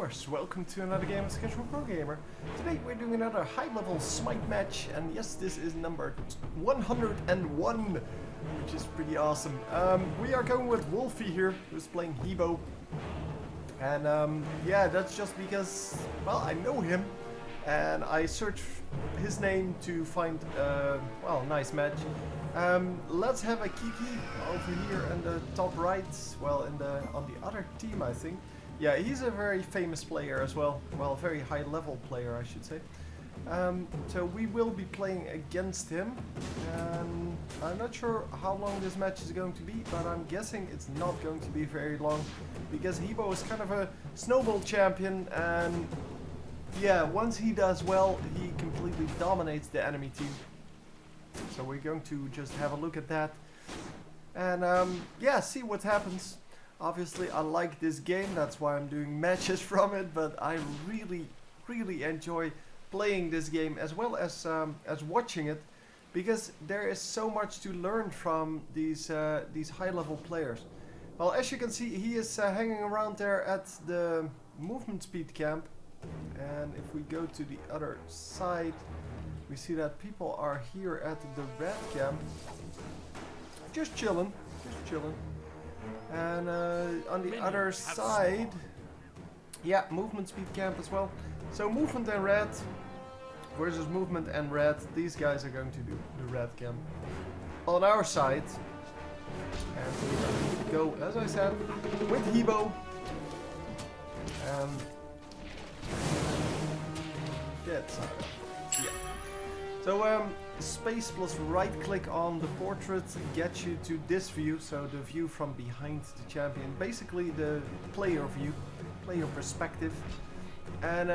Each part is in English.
viewers, welcome to another game of Casual Pro Gamer. Today we're doing another high-level Smite match, and yes, this is number 101, which is pretty awesome. We are going with Wolfy here, who's playing Hebo. And yeah, that's just because, well, I know him, and I searched his name to find, well, a nice match. Let's have a Kiki over here in the top right, well, on the other team, I think. Yeah, he's a very famous player as well. Well, a very high level player, I should say. So we will be playing against him. And I'm not sure how long this match is going to be, but I'm guessing it's not going to be very long. Because Hebo is kind of a snowball champion, and yeah, once he does well, he completely dominates the enemy team. So we're going to just have a look at that. And yeah, see what happens. Obviously, I like this game, that's why I'm doing matches from it, but I really enjoy playing this game as well as watching it, because there is so much to learn from these high-level players. Well, as you can see, he is hanging around there at the movement speed camp, and if we go to the other side, we see that people are here at the red camp, just chilling. And on the other side, yeah, movement speed camp as well. So movement and red versus movement and red. These guys are going to do the red camp. On our side, and we're going to go, as I said, with Hebo. That side. Yeah. So space plus right click on the portrait gets you to this view, so the view from behind the champion, basically the player view, player perspective. And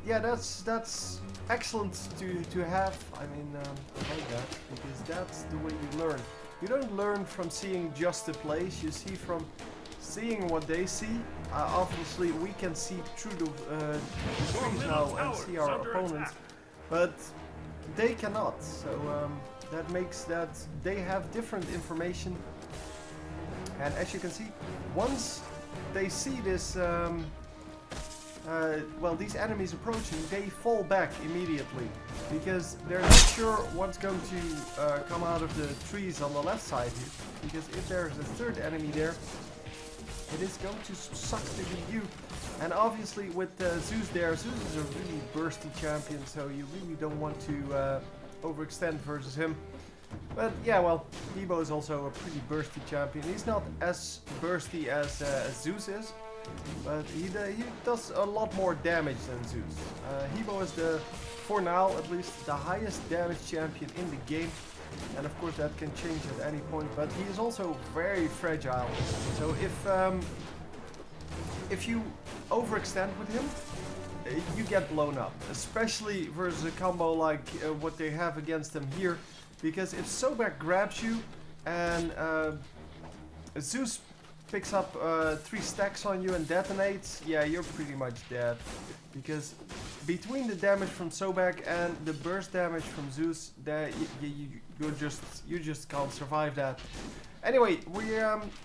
yeah, that's excellent to have. I mean, I like that, because that's the way you learn. You don't learn from seeing just the plays, you see from seeing what they see. Obviously we can see through the trees now and see our opponents, but they cannot, so that makes that they have different information. And as you can see, once they see this, well, these enemies approaching, they fall back immediately, because they're not sure what's going to come out of the trees on the left side here, because if there's a third enemy there, it is going to suck the view. And obviously with Zeus there, Zeus is a really bursty champion, so you really don't want to overextend versus him. But yeah, well, Hebo is also a pretty bursty champion. He's not as bursty as Zeus is, but he does a lot more damage than Zeus. Hebo is for now at least, the highest damage champion in the game. And of course that can change at any point, but he is also very fragile. So if you overextend with him, you get blown up, especially versus a combo like what they have against them here, because if Sobek grabs you and Zeus picks up 3 stacks on you and detonates, yeah, you're pretty much dead, because between the damage from Sobek and the burst damage from Zeus, you just can't survive that. Anyway, we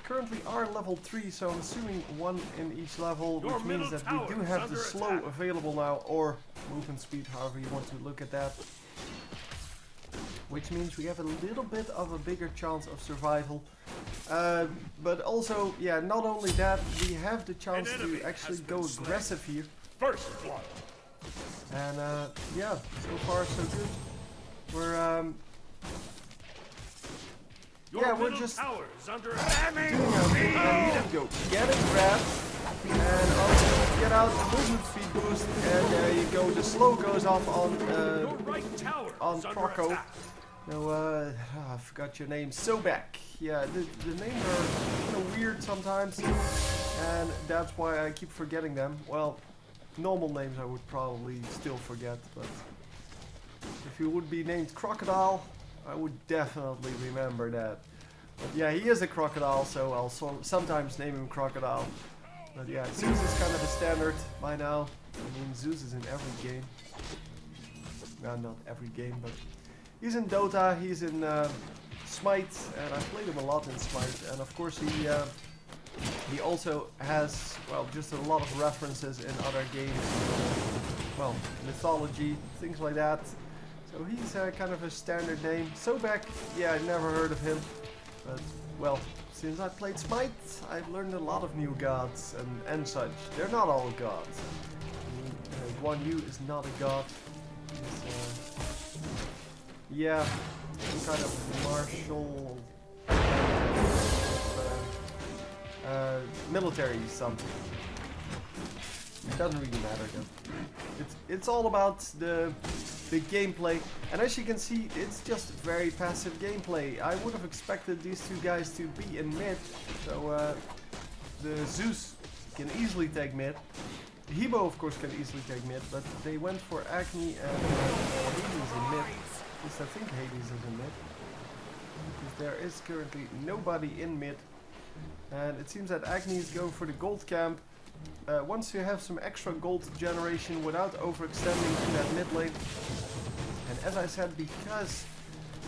currently are level 3, so I'm assuming 1 in each level, which means that we do have the slow available now, or movement speed, however you want to look at that. Which means we have a little bit of a bigger chance of survival. But also, yeah, not only that, we have the chance to actually go aggressive here. First blood. And yeah, so far so good. We're just doing our thing, and here we go. Get it grabbed, and also get out the movement speed boost, and there you go. The slow goes off on Proco. No, I forgot your name. Sobek. Yeah, the names are kind of weird sometimes, and that's why I keep forgetting them. Well, normal names I would probably still forget, but if you would be named Crocodile, I would definitely remember that. But yeah, he is a crocodile, so I'll sometimes name him Crocodile. But yeah, Zeus is kind of a standard by now. I mean, Zeus is in every game. Well, not every game, but he's in Dota, he's in Smite, and I played him a lot in Smite. And of course he He also has, well, just a lot of references in other games, well, mythology, things like that. So he's kind of a standard name. Sobek, yeah, I never heard of him, but well, since I played Smite, I've learned a lot of new gods and such. They're not all gods. Guan Yu is not a god. He's, yeah, some kind of martial, military something. It doesn't really matter though. It's all about the gameplay, and as you can see, it's just very passive gameplay. I would have expected these two guys to be in mid, so the Zeus can easily take mid. Hebo of course can easily take mid, but they went for Acne and Hades in mid. At least I think Hades is in mid, because there is currently nobody in mid, and it seems that Acne is going for the gold camp. Once you have some extra gold generation without overextending in that mid lane, and as I said, because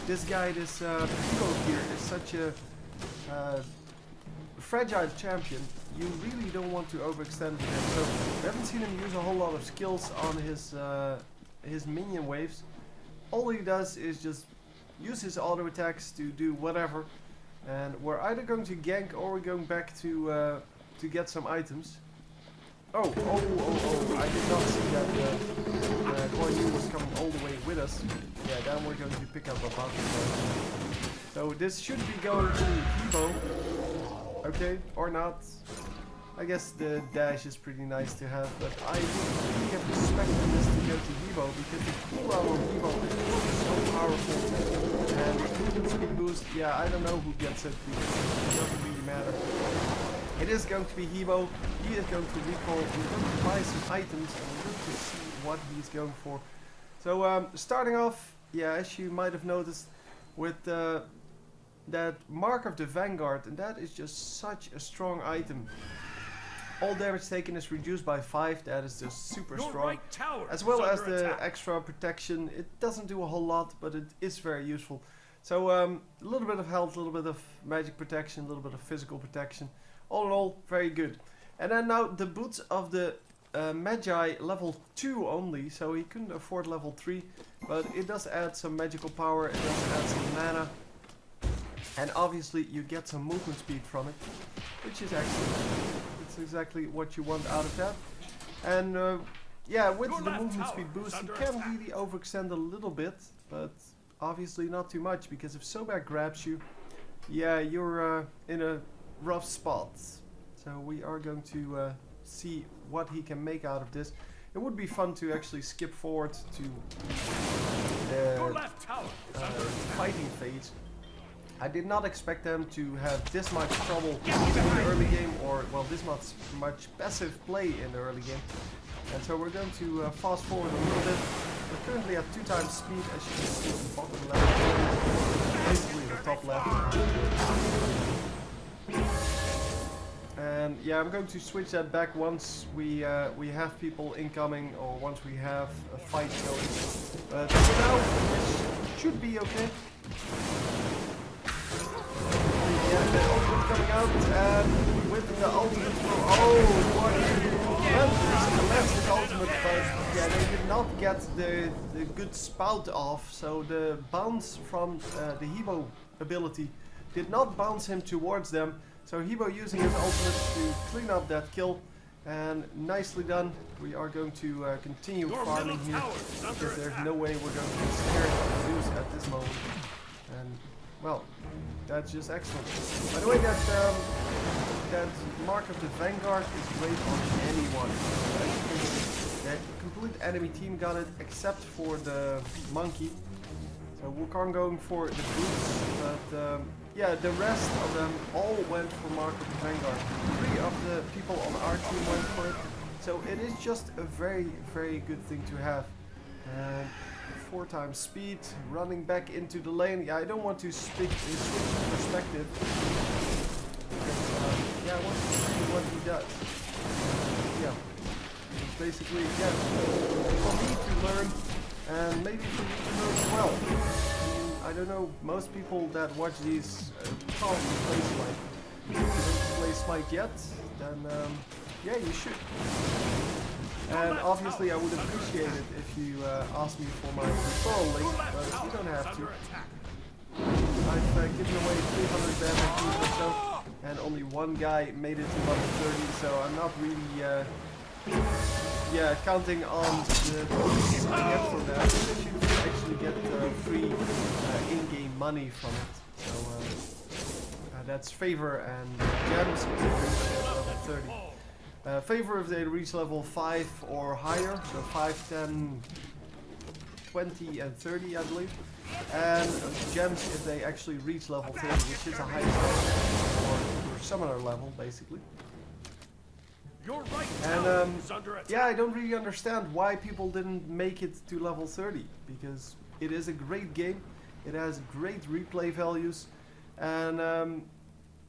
this guy, this Hebo here, is such a fragile champion, you really don't want to overextend with him. So we haven't seen him use a whole lot of skills on his minion waves. All he does is just use his auto attacks to do whatever, and we're either going to gank or we're going back to get some items. Oh, I did not see that Guan Yu was coming all the way with us. Yeah, then we're going to pick up a bounty. So this should be going to Hebo. Okay, or not. I guess the dash is pretty nice to have, but I would really have expected this to go to Hebo, because the cooldown on Hebo is so powerful. And the movement speed boost, yeah, I don't know who gets it, because it doesn't really matter. It is going to be Hebo. He is going to recall. We're going to buy some items, and we're going to see what he's going for. So starting off, yeah, as you might have noticed, with that Mark of the Vanguard, and that is just such a strong item. All damage taken is reduced by 5. That is just super strong. As well as the extra protection. It doesn't do a whole lot, but it is very useful. So a little bit of health, a little bit of magic protection, a little bit of physical protection. All in all, very good. And then now the boots of the Magi level 2 only, so he couldn't afford level 3, but it does add some magical power, it does add some mana, and obviously you get some movement speed from it, which is excellent. It's exactly what you want out of that. And yeah, with the movement speed boost, you can really overextend a little bit, but obviously not too much, because if Sobek grabs you, yeah, you're in a rough spot. So we are going to see what he can make out of this. It would be fun to actually skip forward to the fighting phase. I did not expect them to have this much trouble in the early game, or well, this much passive play in the early game. And so we're going to fast forward a little bit. We're currently at 2 times speed, as you can see in the bottom left, basically the top left. And yeah, I'm going to switch that back once we have people incoming, or once we have a fight going. But for now, this should be okay. Yeah, the ultimate coming out, and with the ultimate throw, oh, what left his ultimate, but yeah, they did not get the good spout off, so the bounce from the Hebo ability did not bounce him towards them. So Hebo using his ultimate to clean up that kill, and nicely done. We are going to continue farming here, because there's no way we're going to be scared of Zeus at this moment. And well, that's just excellent. By the way, that Mark of the Vanguard is great on anyone. That complete enemy team got it, except for the monkey. So Wukong going for the boots, but yeah, the rest of them all went for Mark of the Vanguard. 3 of the people on our team went for it. So it is just a very, very good thing to have. And 4 times speed, running back into the lane. Yeah, I don't want to switch perspective. Because, yeah, I want to see what he does. Yeah, it's basically, yeah, for me to learn, and maybe for you to learn as well. I don't know, most people that watch these probably play Smite. play Smite yet, then yeah, you should. And obviously I would appreciate it if you asked me for my referral link, but you don't have to. I've given away 300 damage or so, and only one guy made it to level 30, so I'm not really yeah, counting on the boosts I get from that. But you do actually get free in-game money from it. So that's Favor and Gems if they reach level 30. Favor if they reach level 5 or higher, so 5, 10, 20 and 30 I believe. And Gems if they actually reach level 30, which is a high level for your summoner level basically. And yeah, I don't really understand why people didn't make it to level 30, because it is a great game, it has great replay values, and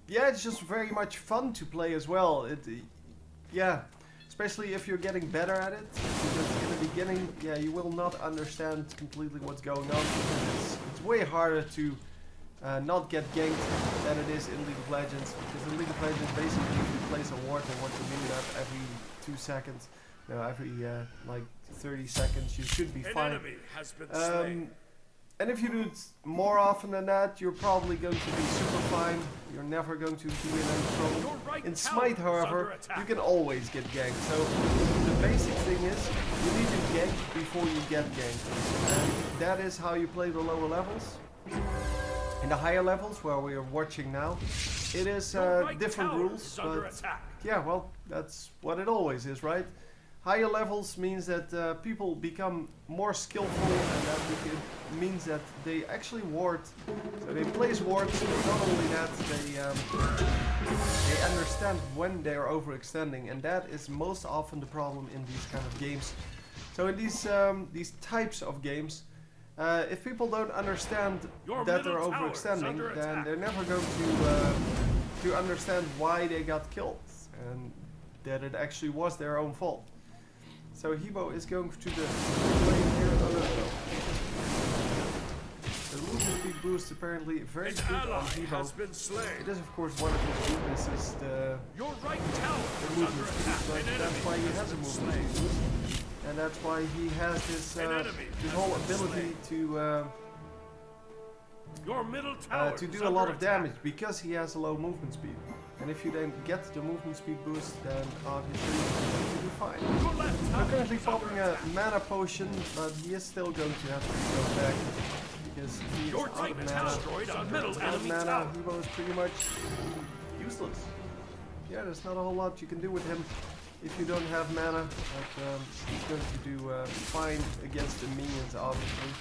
yeah, it's just very much fun to play as well. Yeah, especially if you're getting better at it, because in the beginning, yeah, you will not understand completely what's going on, because it's way harder to not get ganked than it is in League of Legends, because in League of Legends basically if you place a ward and want to meet it up every 2 seconds, no, every like 30 seconds, you should be fine. And if you do it more often than that, you're probably going to be super fine. You're never going to be in any trouble. In Smite, however, you can always get ganked. So the basic thing is, you need to gank before you get ganked. And that is how you play the lower levels. In the higher levels, where we are watching now, it is different rules, but yeah, well, that's what it always is, right? Higher levels means that people become more skillful, and that means that they actually ward. So they place wards, but not only that, they understand when they are overextending, and that is most often the problem in these kind of games. So in these types of games, if people don't understand that they're overextending, then they're never going to understand why they got killed, and that it actually was their own fault. So Hebo is going to the lane here. The movement speed boost apparently very good on Hebo. It is of course one of his weaknesses, the movement speed, but that's why he has a movement speed boost. And that's why he has this whole ability to do a lot of damage, because he has a low movement speed. And if you then get the movement speed boost, then obviously you'll be fine. I'm currently popping a mana potion, but he is still going to have to go back, because he is out of mana. Without mana, Hebo is pretty much useless. Yeah, there's not a whole lot you can do with him if you don't have mana, but he's going to do fine against the minions, obviously.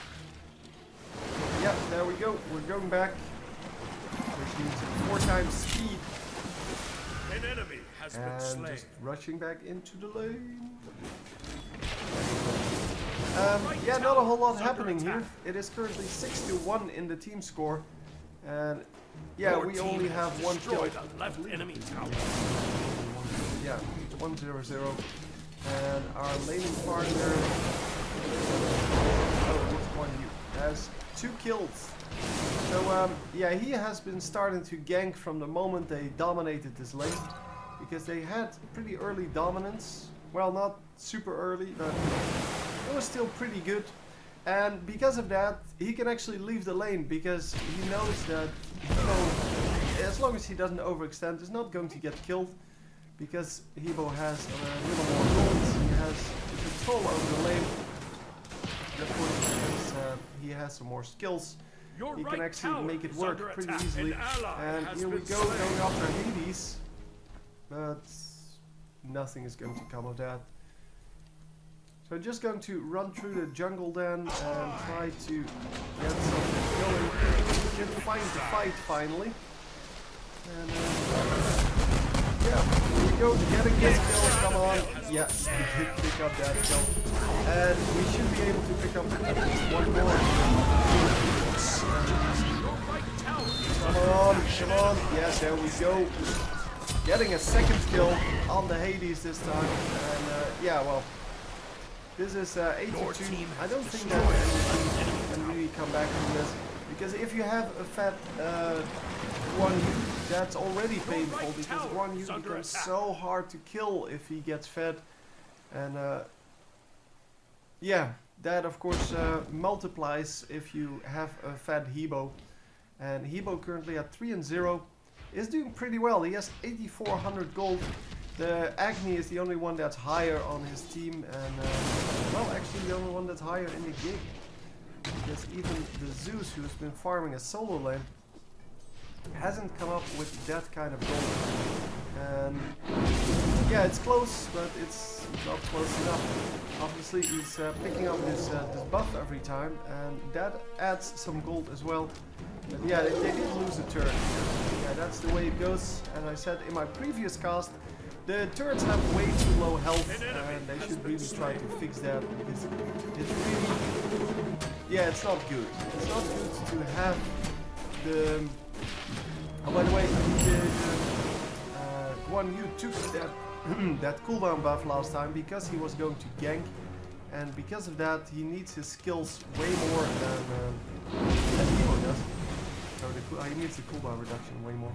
Yeah, there we go. We're going back, which means 4 times speed. An enemy has been slain. Just rushing back into the lane. Yeah, not a whole lot happening here. It is currently 6-1 in the team score, and yeah, we only have 1 kill. Yeah, 1-0-0, and our laning partner, has 2 kills. So yeah, he has been starting to gank from the moment they dominated this lane, because they had pretty early dominance. Well, not super early, but it was still pretty good. And because of that, he can actually leave the lane, because he knows that, as long as he doesn't overextend, he's not going to get killed, because Hebo has a little more gold. He has control over the lane. And of course, because he has some more skills, he can actually make it work pretty easily. And here we go, going after Hades, but nothing is going to come of that. So I'm just going to run through the jungle then and try to get something going. We can find the fight finally. And yeah, here we go, getting this kill, come on. Yeah, we did pick up that kill. And we should be able to pick up at least 1 more. Come on, come on. Yeah, there we go. Getting a 2nd kill on the Hades this time. And yeah, well, this is 8-2. I don't think that anyone can really come back from this, because if you have a fat 1 that's already painful because Guan Yu becomes so hard to kill if he gets fed. And yeah, that of course multiplies if you have a fed Hebo. And Hebo currently at 3-0 is doing pretty well. He has 8,400 gold. The Agni is the only one that's higher on his team, and well, actually the only one that's higher in the game. Because even the Zeus, who's been farming a solo lane, hasn't come up with that kind of gold. And yeah, it's close, but it's not close enough. Obviously, he's picking up this buff every time, and that adds some gold as well. But yeah, they did lose a turret. Yeah, that's the way it goes. As I said in my previous cast, the turrets have way too low health, and they should really try to fix that, because it's really, yeah, it's not good. It's not good to have the. Oh, by the way, Guan Yu took that that cooldown buff last time because he was going to gank, and because of that, he needs his skills way more than Hero does. So he needs the cooldown reduction way more.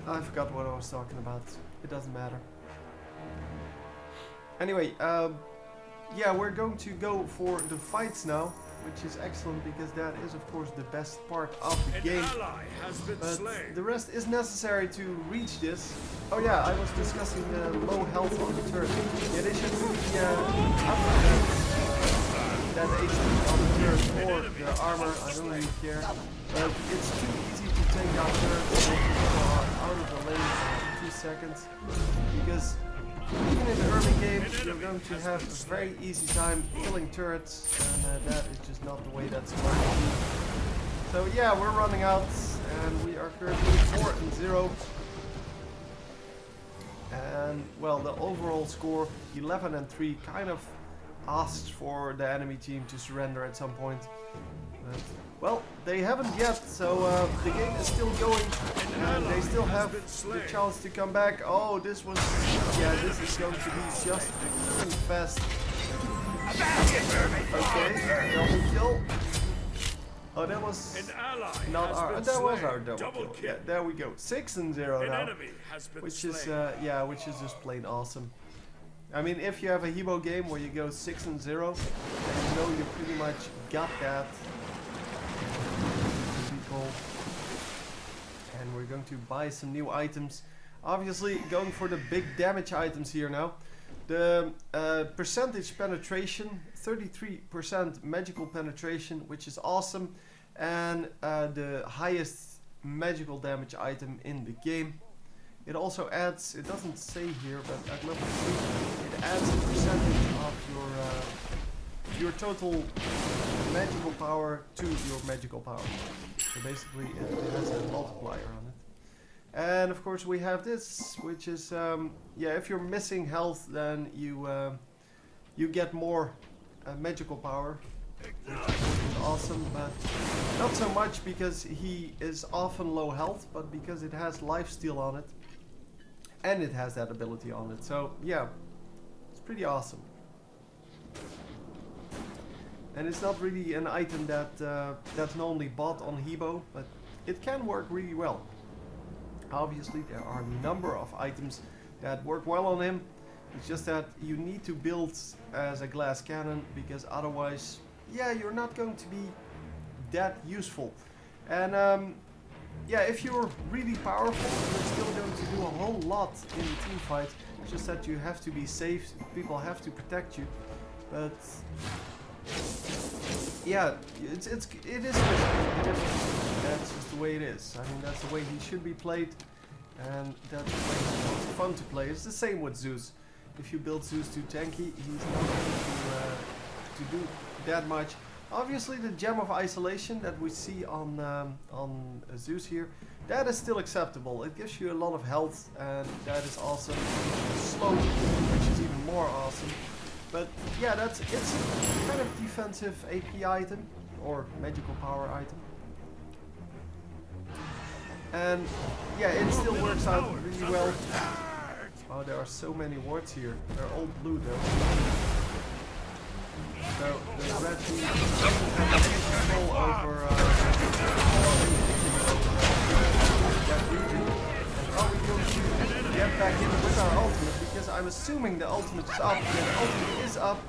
I forgot what I was talking about. It doesn't matter. Anyway, yeah, we're going to go for the fights now, which is excellent because that is, of course, the best part of the game. But the rest is necessary to reach this. Oh yeah, I was discussing the low health on the turret. Yeah, they should really up that HP on the turret or the armor. I don't really care. But it's too easy to take out turrets when people are out of the lane in 2 seconds. Because even in the early game, you're going to have a very easy time killing turrets, and that is just not the way that's supposed to be. So yeah, we're running out, and we are currently 4-0. And well, the overall score 11-3 kind of asks for the enemy team to surrender at some point. But, well, they haven't yet, so the game is still going, and they still have the chance to come back. Oh, this was, yeah, this is going to be just a cool fest. Okay, double kill. Oh, that was not our, that was our double kill. Yeah, there we go, 6-0 now, which is which is just plain awesome. I mean, if you have a Hebo game where you go 6-0, and you know you pretty much got that. And we're going to buy some new items. Obviously, going for the big damage items here now. The percentage penetration, 33% magical penetration, which is awesome, and the highest magical damage item in the game. It also adds, it doesn't say here, but at level 3, it adds a percentage of your total magical power to your magical power. So basically it has a multiplier on it. And of course we have this, which is, yeah, if you're missing health, then you get more magical power, which is awesome, but not so much because he is often low health, but because it has lifesteal on it, and it has that ability on it. So yeah, it's pretty awesome. And it's not really an item that that's normally bought on Hebo, but it can work really well. Obviously, there are a number of items that work well on him. It's just that you need to build as a glass cannon, because otherwise, yeah, you're not going to be that useful. And yeah, if you're really powerful, you're still going to do a whole lot in the team fight. It's just that you have to be safe, people have to protect you. But yeah, it is risky. That's just the way it is. I mean, that's the way he should be played, and that's the way it's fun to play. It's the same with Zeus. If you build Zeus too tanky, he's not going to do that much. Obviously, the gem of isolation that we see on Zeus here, that is still acceptable. It gives you a lot of health, and that is awesome. Slow, which is even more awesome. But yeah, it's a kind of defensive AP item, or magical power item. And yeah, it still works out really well. Oh, there are so many wards here. They're all blue though. So the red team have control over I'm assuming the ultimate is up. Yeah, the ultimate is up.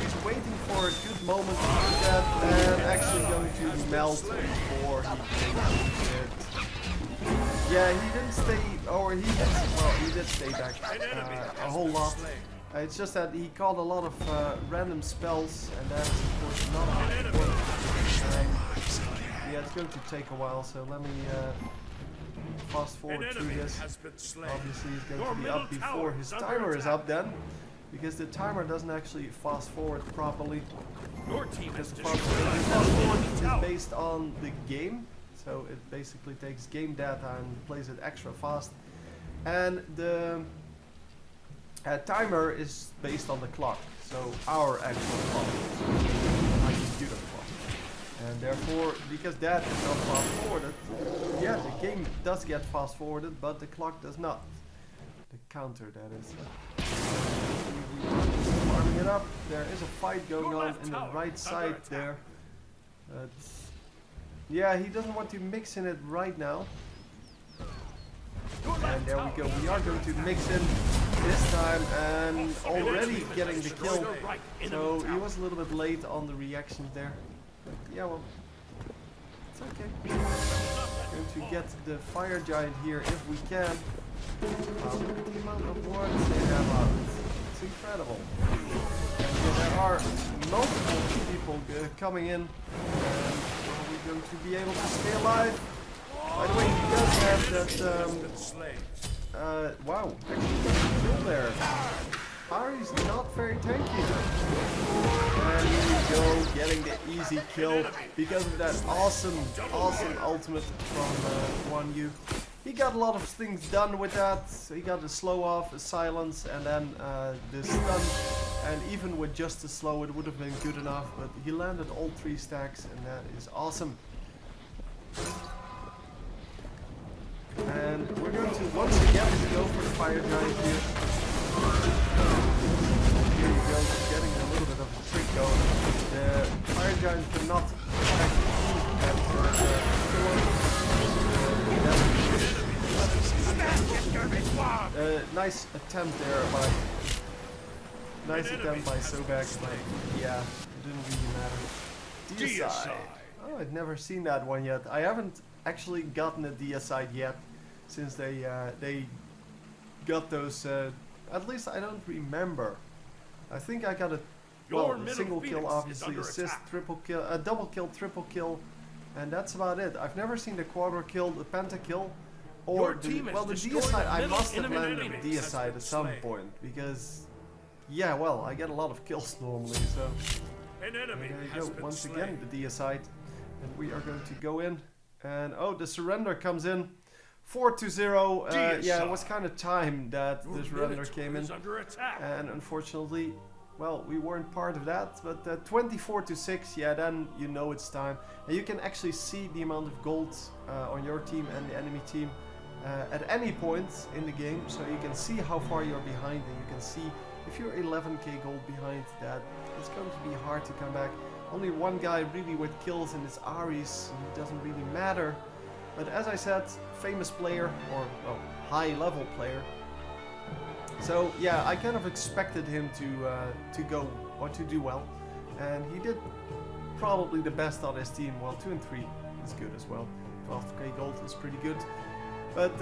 He's waiting for a good moment to do that and actually going to melt before he can it. Yeah, he didn't stay, or he did, well, he did stay back a whole lot. It's just that he called a lot of random spells, and that is of course not important. Yeah, it's going to take a while, so let me fast forward through this. Obviously, he's going to be up before his timer is up then, because the timer doesn't actually fast forward properly. Because the fast forward is based on the game. So it basically takes game data and plays it extra fast. And the timer is based on the clock. So our actual clock. My computer clock. And therefore, because that is not fast forwarded, yeah, the game does get fast forwarded, but the clock does not. The counter, that is. Farming it up. There is a fight going on in the right side there. Yeah, he doesn't want to mix in it right now. And there we go. We are going to mix in this time and already getting the kill. So he was a little bit late on the reaction there. But yeah, well, it's okay. Going to get the fire giant here if we can. Look at the amount of wards they have out. It's incredible. And there are multiple people coming in. Going to be able to stay alive. By the way, he does have that, wow, actually got a kill there. Ari's not very tanky though. And here we go, getting the easy kill because of that awesome ultimate from 1U. He got a lot of things done with that. So he got a slow off, a silence, and then the stun. And even with just the slow, it would have been good enough. But he landed all 3 stacks, and that is awesome. And we're going to once again go for the fire giant here. Here we go, getting a little bit of a trick going. The fire giant cannot attack nice attempt there by Sobek, but yeah, it didn't really matter. DSI. Oh, I've never seen that one yet. I haven't actually gotten a DSI yet, since they got those. At least I don't remember. I think I got a single kill, obviously, assist, triple kill, a double kill, triple kill, and that's about it. I've never seen the quadra kill, the pentakill, or the DSI. I must have landed the DSI at some point because, yeah, well, I get a lot of kills normally. So there you go. Once again, the DSI, and we are going to go in, and oh, the surrender comes in. 4-0. Yeah, it was kind of time that the surrender came in, and unfortunately, well, we weren't part of that. But 24-6, yeah, then you know it's time, and you can actually see the amount of gold on your team and the enemy team at any point in the game, so you can see how far you're behind, and you can see if you're 11k gold behind, that it's going to be hard to come back. Only one guy really with kills, and it's Ares, and it doesn't really matter. But as I said, famous player, or well, high level player. So yeah, I kind of expected him to go or to do well, and he did probably the best on his team. Well, 2 and 3 is good as well. 12k gold is pretty good. But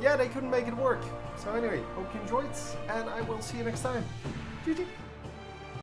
yeah, they couldn't make it work. So anyway, hope you enjoyed, and I will see you next time. GG.